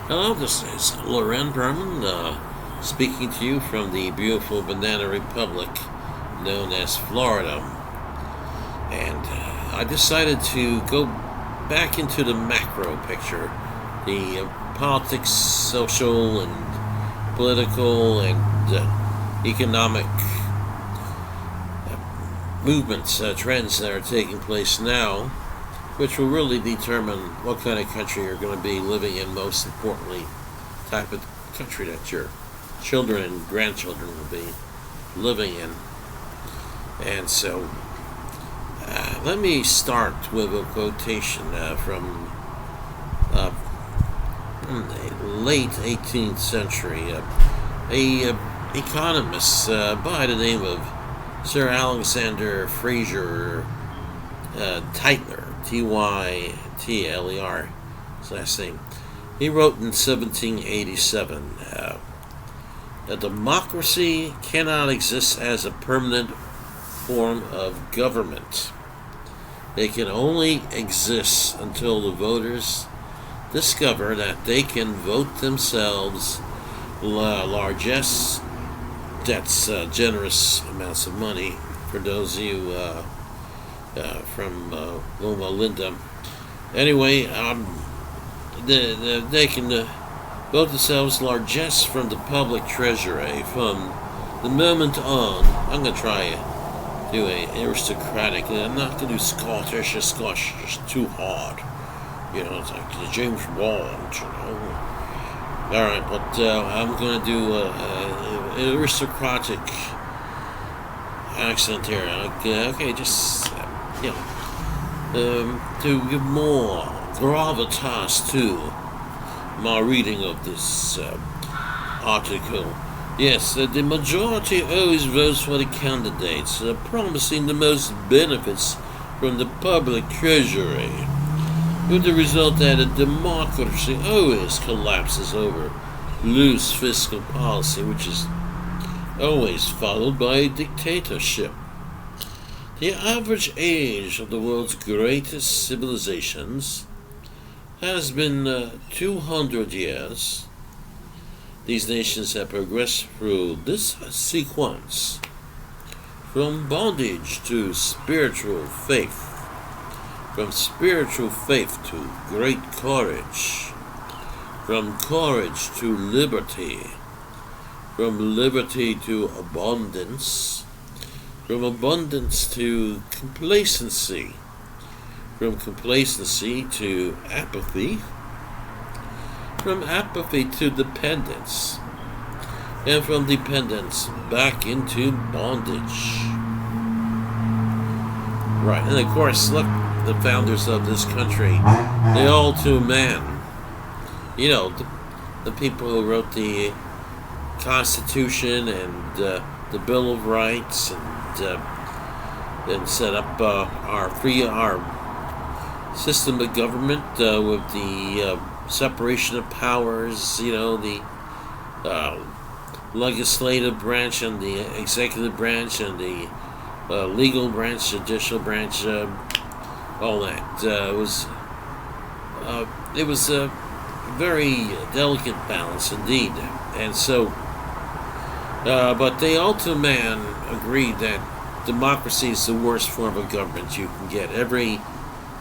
Hello, this is Loren Berman, speaking to you from the beautiful Banana Republic known as Florida. And I decided to go back into the macro picture, the politics, social, and political, and economic movements, trends that are taking place now, which will really determine what kind of country you're going to be living in, most importantly, type of country that your children and grandchildren will be living in. And so, let me start with a quotation from the late 18th century. A economist by the name of Sir Alexander Fraser Tytler, Tytler, his last name. He wrote in 1787, a democracy cannot exist as a permanent form of government. It can only exist until the voters discover that they can vote themselves largesse, that's generous amounts of money for those of you from Loma Linda. Anyway, they can vote themselves largesse from the public treasury from the moment on. I'm going to try do a aristocratic. I'm not going to do Scottish. Scottish is too hard. It's like the James Bond. All right, but I'm going to do an aristocratic accent here. Okay, just to give more gravitas to my reading of this article. Yes, the majority always votes for the candidates promising the most benefits from the public treasury, with the result that a democracy always collapses over loose fiscal policy, which is always followed by a dictatorship. The average age of the world's greatest civilizations has been 200 years. These nations have progressed through this sequence: from bondage to spiritual faith, from spiritual faith to great courage, from courage to liberty, from liberty to abundance, from abundance to complacency, from complacency to apathy, from apathy to dependence, and from dependence back into bondage. Right, and of course, look, the founders of this country, they all to man. The people who wrote the Constitution and the Bill of Rights, and set up our system of government with the separation of powers. The legislative branch and the executive branch and the legal branch, judicial branch, all that. It was a very delicate balance indeed, and so. But they all to man agreed that democracy is the worst form of government you can get. Every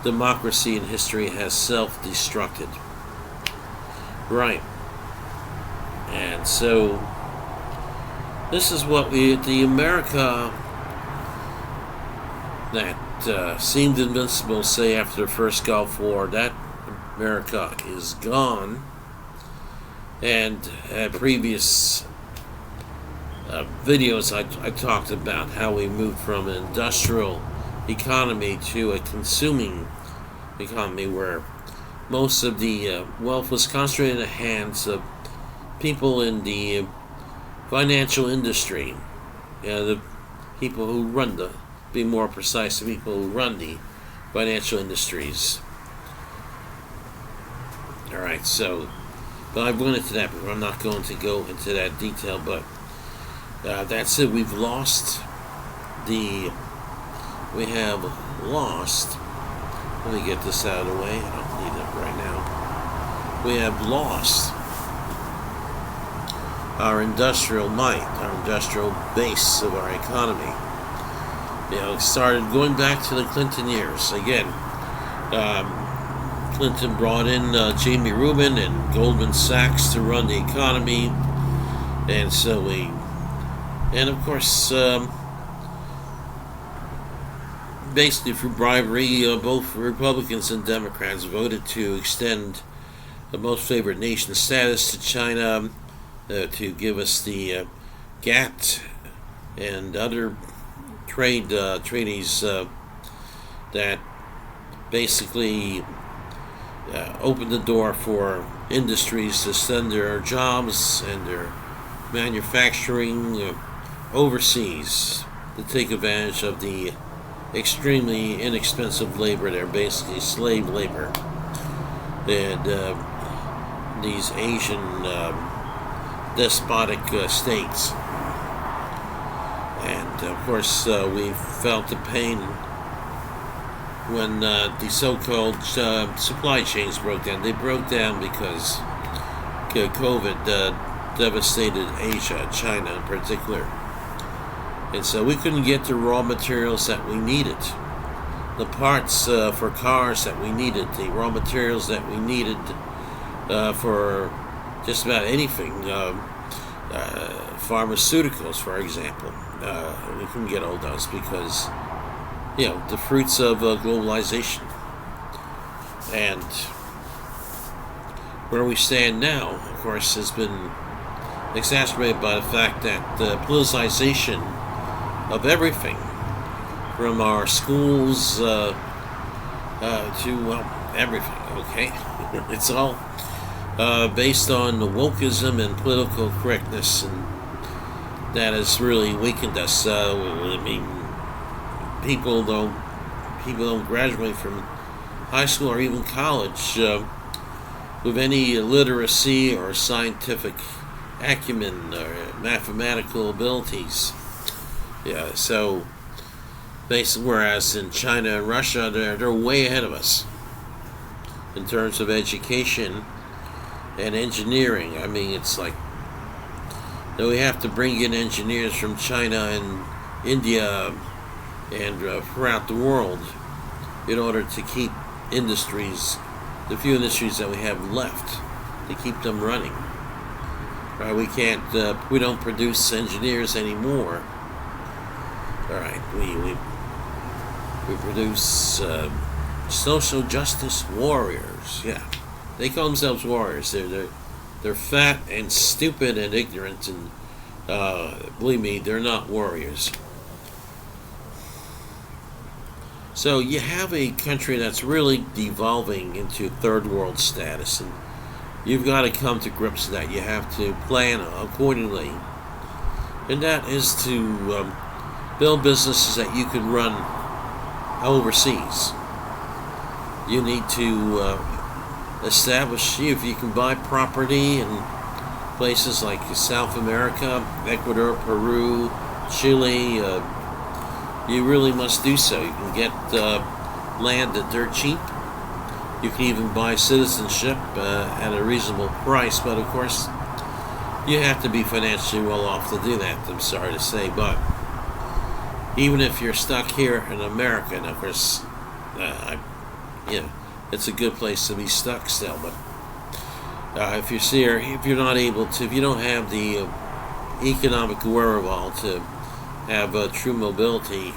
democracy in history has self-destructed. Right. And so this is what the America that seemed invincible, say, after the first Gulf War, that America is gone. And previous videos I talked about how we moved from an industrial economy to a consuming economy where most of the wealth was concentrated in the hands of people in the financial industry. The people who run be more precise, the people who run the financial industries. Alright, so, but I went into that, but I'm not going to go into that detail, but that's it. We have lost. Let me get this out of the way. I don't need it right now. we have lost our industrial might, our industrial base of our economy. It started going back to the Clinton years. Again, Clinton brought in Jamie Rubin and Goldman Sachs to run the economy, and of course, basically through bribery, both Republicans and Democrats voted to extend the most favored nation status to China, to give us the GATT and other treaties that basically opened the door for industries to send their jobs and their manufacturing overseas to take advantage of the extremely inexpensive labor there, basically slave labor, and these Asian despotic states. And of course, we felt the pain when the so-called supply chains broke down. They broke down because COVID devastated Asia, China in particular. And so we couldn't get the raw materials that we needed, the parts for cars that we needed, the raw materials that we needed for just about anything, pharmaceuticals, for example. We couldn't get all those because, the fruits of globalization. And where we stand now, of course, has been exacerbated by the fact that the politicization of everything, from our schools to everything, okay? It's all based on the wokeism and political correctness, and that has really weakened us. People don't graduate from high school or even college with any literacy or scientific acumen or mathematical abilities. So basically, whereas in China and Russia, they're way ahead of us in terms of education and engineering. I mean, it's like that we have to bring in engineers from China and India and throughout the world in order to keep industries, the few industries that we have left, to keep them running. Right? We don't produce engineers anymore. All right, we produce social justice warriors. Yeah, they call themselves warriors. They're fat and stupid and ignorant, and believe me, they're not warriors. So you have a country that's really devolving into third world status, and you've got to come to grips with that. You have to plan accordingly, and that is to build businesses that you can run overseas. You need to establish, if you can buy property in places like South America, Ecuador, Peru, Chile. You really must do so. You can get land at dirt cheap. You can even buy citizenship at a reasonable price, but of course you have to be financially well off to do that, I'm sorry to say. But even if you're stuck here in America, and of course it's a good place to be stuck still, but if you don't have the economic wherewithal to have true mobility,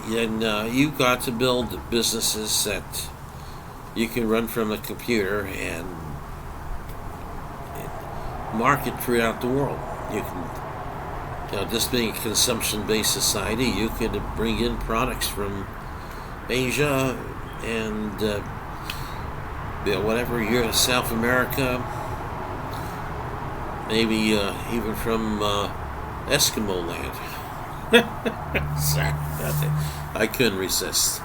then you've got to build businesses that you can run from a computer and market throughout the world. You can, this being a consumption-based society, you could bring in products from Asia and whatever, you're South America, maybe even from Eskimo land. Sorry, I couldn't resist.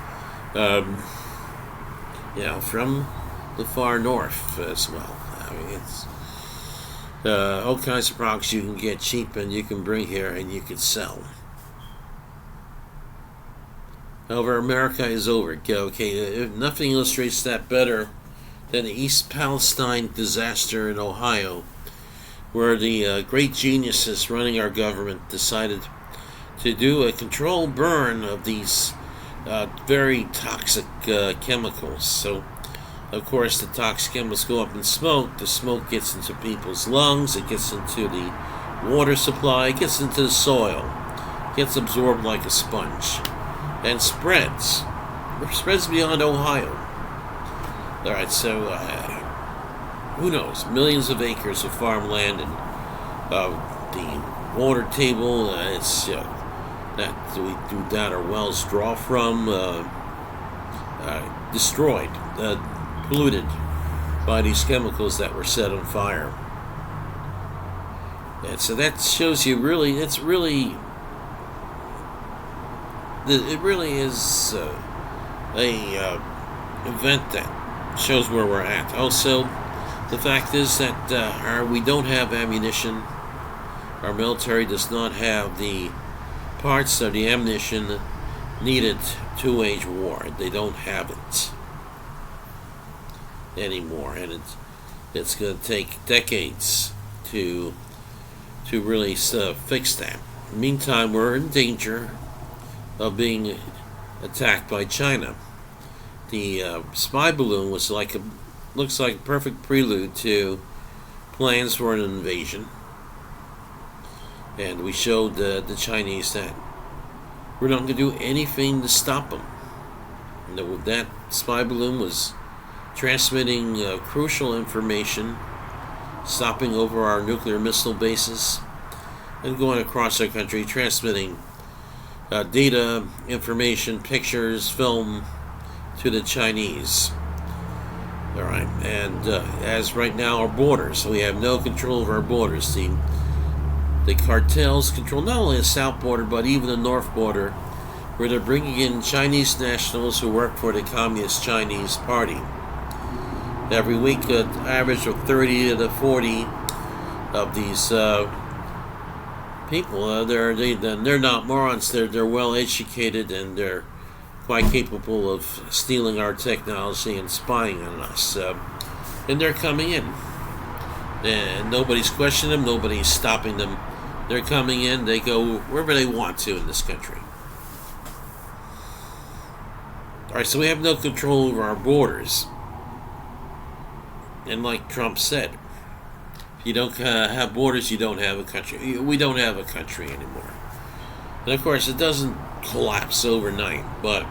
From the far north as well. I mean, it's all kinds of products you can get cheap and you can bring here and you can sell. However, America is over. Okay, nothing illustrates that better Then the East Palestine disaster in Ohio, where the great geniuses running our government decided to do a controlled burn of these very toxic chemicals. So, of course, the toxic chemicals go up in smoke. The smoke gets into people's lungs. It gets into the water supply. It gets into the soil. It gets absorbed like a sponge. And spreads. It spreads beyond Ohio. All right, so who knows? Millions of acres of farmland and the water table. It's that our wells draw from, destroyed, polluted by these chemicals that were set on fire. And so that shows you really, it really is a event that shows where we're at. Also, the fact is that we don't have ammunition. Our military does not have the parts of the ammunition needed to wage war. They don't have it anymore, and it's going to take decades to really fix that. Meantime, we're in danger of being attacked by China. The spy balloon looks like a perfect prelude to plans for an invasion, and we showed the Chinese that we're not going to do anything to stop them. That spy balloon was transmitting crucial information, stopping over our nuclear missile bases, and going across our country, transmitting data, information, pictures, film to the Chinese. All right, and as right now, our borders, so we have no control over our borders. The cartels control not only the south border, but even the north border, where they're bringing in Chinese nationals who work for the Communist Chinese Party. Every week, an average of 30 to 40 of these people. They're not morons. They're well educated, and they're quite capable of stealing our technology and spying on us. And they're coming in, and nobody's questioning them. Nobody's stopping them. They're coming in. They go wherever they want to in this country. All right, so we have no control over our borders. And like Trump said, if you don't have borders, you don't have a country. We don't have a country anymore. And of course, it doesn't collapse overnight, but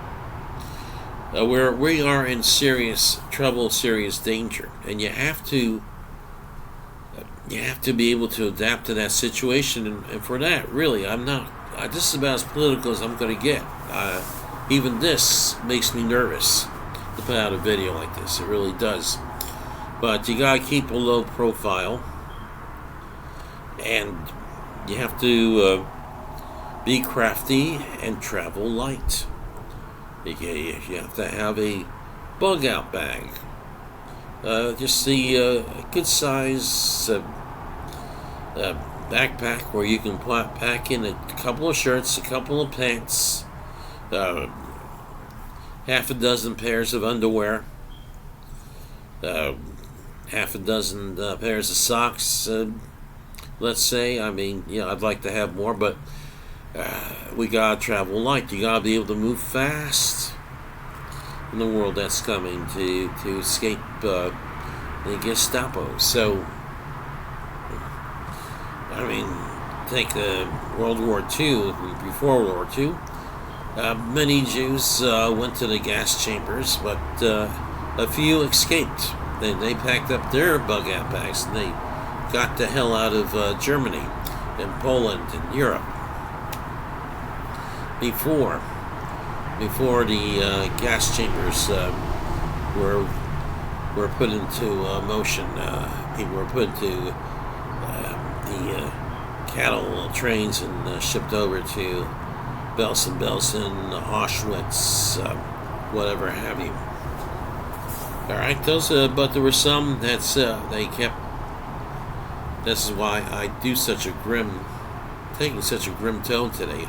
we are in serious trouble, serious danger, and you have to be able to adapt to that situation. And for that, really, this is about as political as I'm going to get. Even this makes me nervous to put out a video like this. It really does. But you gotta keep a low profile, and you have to be crafty and travel light. You have to have a bug out bag, just the good size backpack where you can pack in a couple of shirts, a couple of pants, half a dozen pairs of underwear, half a dozen pairs of socks, let's say. I mean, I'd like to have more, but we gotta travel light. You gotta be able to move fast in the world that's coming to escape the Gestapo. So, I mean, take World War II, before World War II, many Jews went to the gas chambers, but a few escaped. They packed up their bug-out bags and they got the hell out of Germany and Poland and Europe before the gas chambers were put into motion. People were put into the cattle trains and shipped over to Belsen, Auschwitz, whatever have you. All right, but there were some that's they kept. This is why I do taking such a grim tone today.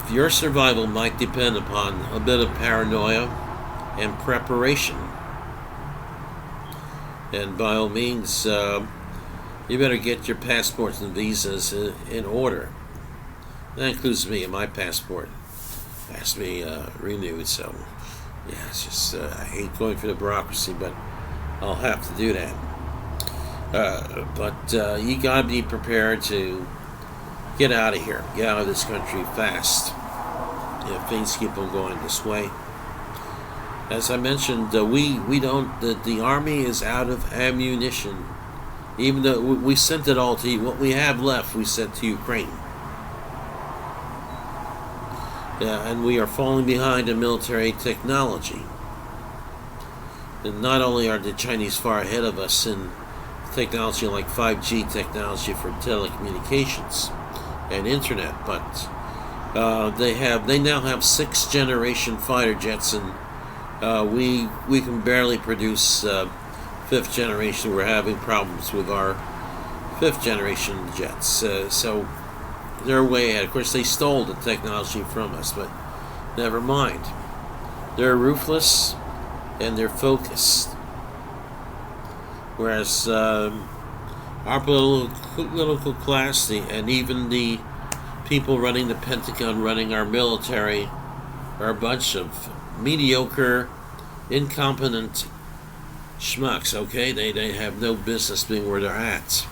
Your survival might depend upon a bit of paranoia and preparation. And by all means, you better get your passports and visas in order. That includes me and my passport has to be renewed. So, yeah, it's just I hate going through the bureaucracy, but I'll have to do that. But you gotta be prepared to get out of here, get out of this country fast if things keep on going this way. As I mentioned, we don't. The army is out of ammunition. Even though we sent it all to you, what we have left, we sent to Ukraine. Yeah, and we are falling behind in military technology. And not only are the Chinese far ahead of us in technology like 5G technology for telecommunications and internet, but they now have 6th generation fighter jets, and we can barely produce 5th generation. We're having problems with our 5th generation jets. So they're way ahead. Of course, they stole the technology from us, but never mind. They're ruthless and they're focused. Whereas our political class, and even the people running the Pentagon, running our military, are a bunch of mediocre, incompetent schmucks. Okay, they have no business being where they're at,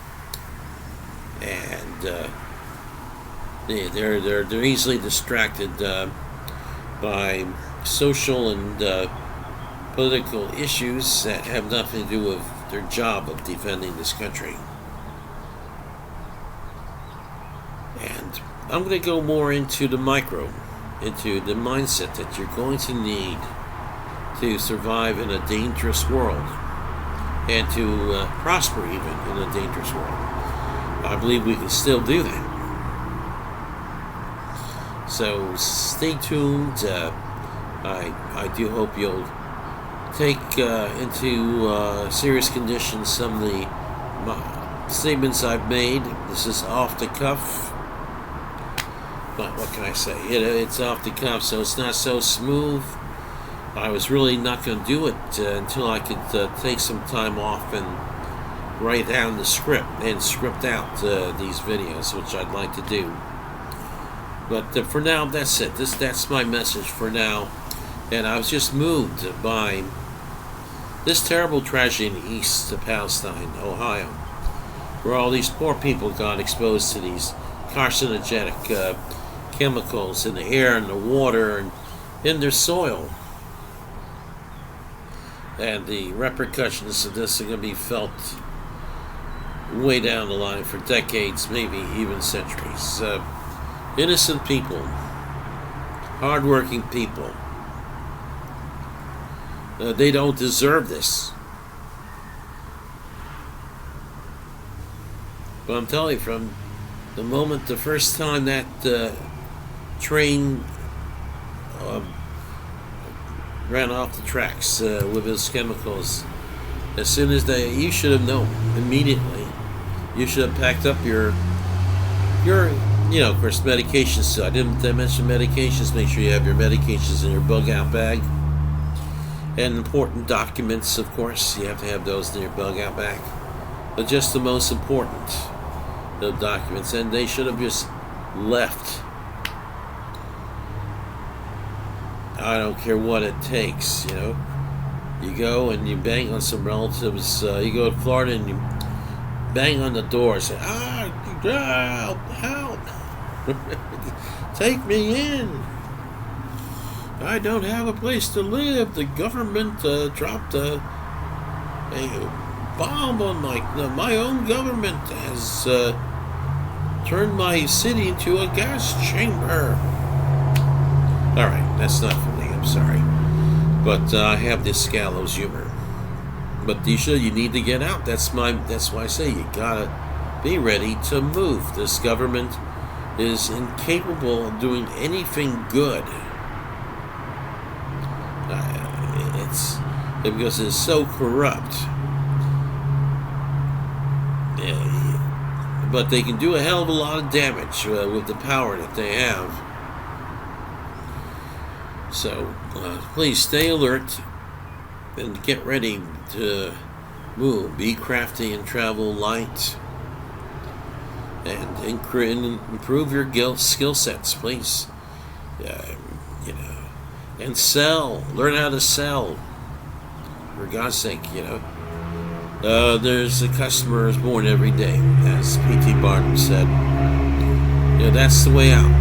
and they're easily distracted by social and political issues that have nothing to do with their job of defending this country. And I'm going to go more into the micro, into the mindset that you're going to need to survive in a dangerous world and to prosper even in a dangerous world. I believe we can still do that. So stay tuned. I do hope you'll take into serious condition some of the statements I've made. This is off the cuff. But what can I say? It's off the cuff, so it's not so smooth. I was really not going to do it until I could take some time off and write down the script and script out these videos, which I'd like to do. But for now, that's it. That's my message for now. And I was just moved by this terrible tragedy in East Palestine, Ohio, where all these poor people got exposed to these carcinogenic chemicals in the air and the water and in their soil. And the repercussions of this are going to be felt way down the line for decades, maybe even centuries. Innocent people, hardworking people, they don't deserve this. But I'm telling you, from the moment, the first time that train ran off the tracks with those chemicals, as soon as you should have known immediately. You should have packed up your of course, medications too. I didn't mention medications. Make sure you have your medications in your bug-out bag. And important documents, of course, you have to have those in your bug-out bag. But just the most important of documents, and they should have just left. I don't care what it takes, You go and you bang on some relatives. You go to Florida and you bang on the door and say, help. Take me in. I don't have a place to live. The government dropped a bomb on my own government has turned my city into a gas chamber. All right, that's not for me. I'm sorry, but I have this gallows humor. But you need to get out. That's why I say you gotta be ready to move. This government is incapable of doing anything good. It's because it's so corrupt. But they can do a hell of a lot of damage with the power that they have. So please stay alert and get ready to Move, be crafty and travel light, and improve your skill sets, please. Uh, you know, and sell. Learn how to sell. For God's sake, there's a customer is born every day, as P.T. Barnum said. That's the way out.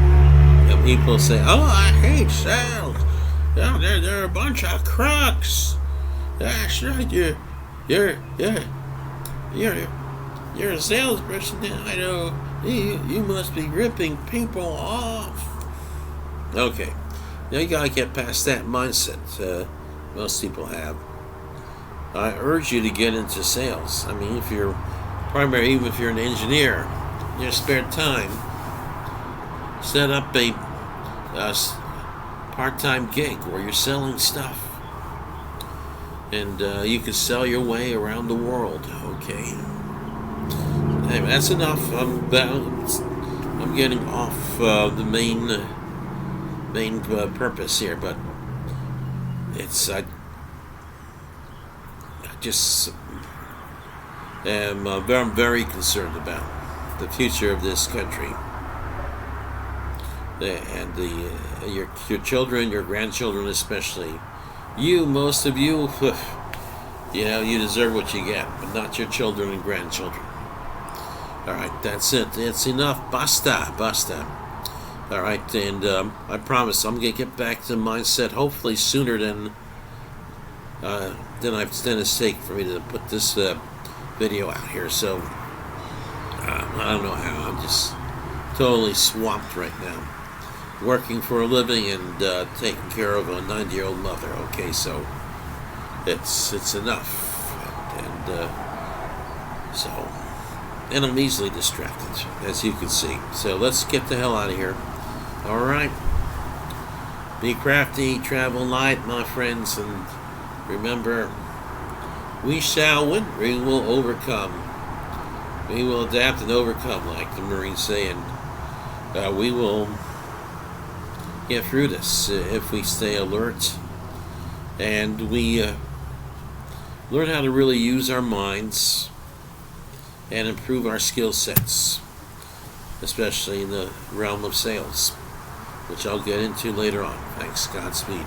People say, "Oh, I hate sales. They're a bunch of crooks." That's right. You're a salesperson. I know. You must be ripping people off. Okay, now you gotta get past that mindset. Most people have. I urge you to get into sales. I mean, if you're even if you're an engineer, in your spare time, set up a part-time gig where you're selling stuff. And you can sell your way around the world. Okay. Anyway, that's enough. I'm getting off the main purpose here, but I just am very concerned about the future of this country, and your children, your grandchildren especially. Most of you, you deserve what you get, but not your children and grandchildren. All right, that's it. It's enough. Basta. All right, and I promise I'm gonna get back to mindset hopefully sooner than it's taken for me to put this video out here. So I don't know how. I'm just totally swamped right now, working for a living and taking care of a 90-year-old mother. Okay, so it's enough, and I'm easily distracted, as you can see. So let's get the hell out of here. All right, be crafty, travel light, my friends, and remember, we shall win. We will overcome. We will adapt and overcome, like the Marines say, and we will get through this if we stay alert and we learn how to really use our minds and improve our skill sets, especially in the realm of sales, which I'll get into later on. Thanks. Godspeed.